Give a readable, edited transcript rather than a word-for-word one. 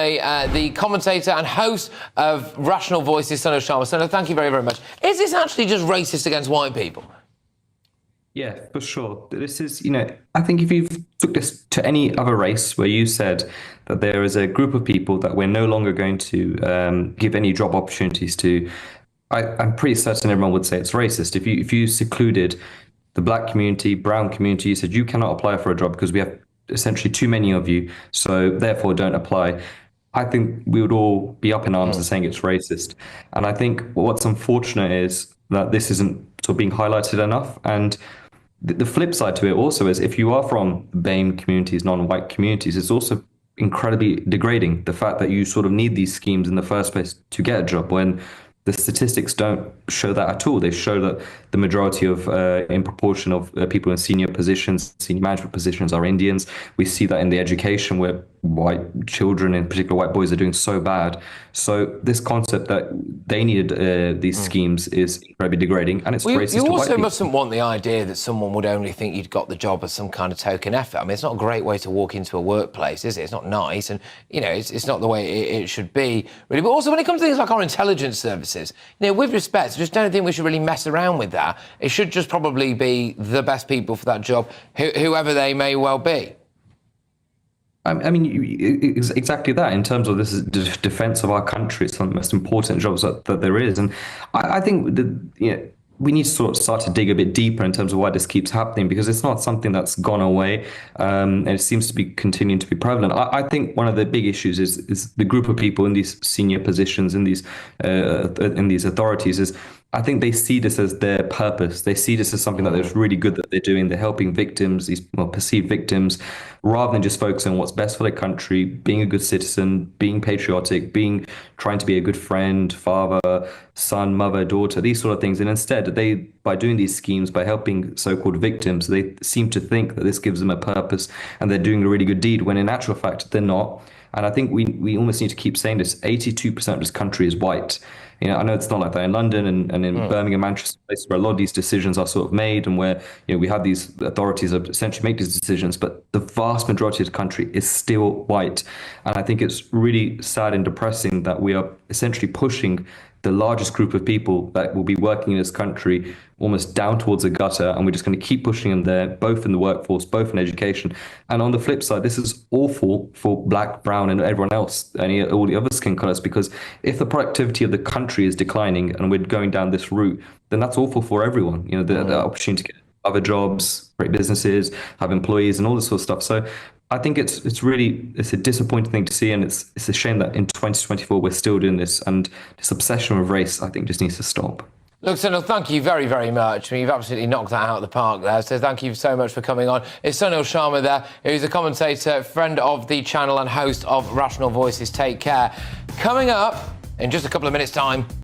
today, the commentator and host of Rational Voices, Sunil Sharma. Sunil, thank you very, very much. Is this actually just racist against white people? Yeah, for sure. This is, I think if you took this to any other race where you said that there is a group of people that we're no longer going to give any job opportunities to, I'm pretty certain everyone would say it's racist. If you secluded the black community, brown community, you said you cannot apply for a job because we have essentially too many of you, so therefore don't apply. I think we would all be up in arms and saying it's racist. And I think what's unfortunate is that this isn't sort of being highlighted enough. And the flip side to it also is if you are from BAME communities, non-white communities, it's also incredibly degrading. The fact that you sort of need these schemes in the first place to get a job when the statistics don't show that at all. They show that the majority of, in proportion of people in senior positions, senior management positions are Indians. We see that in the education where white children, in particular white boys, are doing so bad. So this concept that they needed these schemes is incredibly degrading, and it's racist You to white also people. mustn't want the idea that someone would only think you'd got the job as some kind of token effort. I mean, it's not a great way to walk into a workplace, is it? It's not nice, and, it's not the way it should be, really. But also when it comes to things like our intelligence services, with respect, I just don't think we should really mess around with that. It should just probably be the best people for that job, whoever they may well be. I mean, exactly that. In terms of this is defense of our country, it's one of the most important jobs that there is. And I think that, we need to sort of start to dig a bit deeper in terms of why this keeps happening, because it's not something that's gone away, and it seems to be continuing to be prevalent. I think one of the big issues is the group of people in these senior positions, in these authorities, is I think they see this as their purpose. They see this as something that is really good that they're doing. They're helping victims, these perceived victims, rather than just focusing on what's best for their country, being a good citizen, being patriotic, trying to be a good friend, father, son, mother, daughter, these sort of things. And instead, by doing these schemes, by helping so-called victims, they seem to think that this gives them a purpose and they're doing a really good deed, when in actual fact, they're not. And I think we almost need to keep saying this. 82% of this country is white. I know it's not like that in London and in Birmingham, Manchester, places where a lot of these decisions are sort of made, and where we have these authorities that essentially make these decisions. But the vast majority of the country is still white, and I think it's really sad and depressing that we are essentially pushing the largest group of people that will be working in this country almost down towards the gutter, and we're just going to keep pushing them there, both in the workforce, both in education. And on the flip side, this is awful for black, brown, and everyone else, and all the other skin colors, because if the productivity of the country is declining and we're going down this route, then that's awful for everyone. The opportunity to get other jobs, great businesses, have employees, and all this sort of stuff. So I think it's a disappointing thing to see, and it's a shame that in 2024 we're still doing this, and this obsession with race, I think, just needs to stop. Look, Sunil, thank you very, very much. I mean, you've absolutely knocked that out of the park there, so thank you so much for coming on. It's Sunil Sharma there, who's a commentator, friend of the channel and host of Rational Voices. Take care. Coming up in just a couple of minutes' time,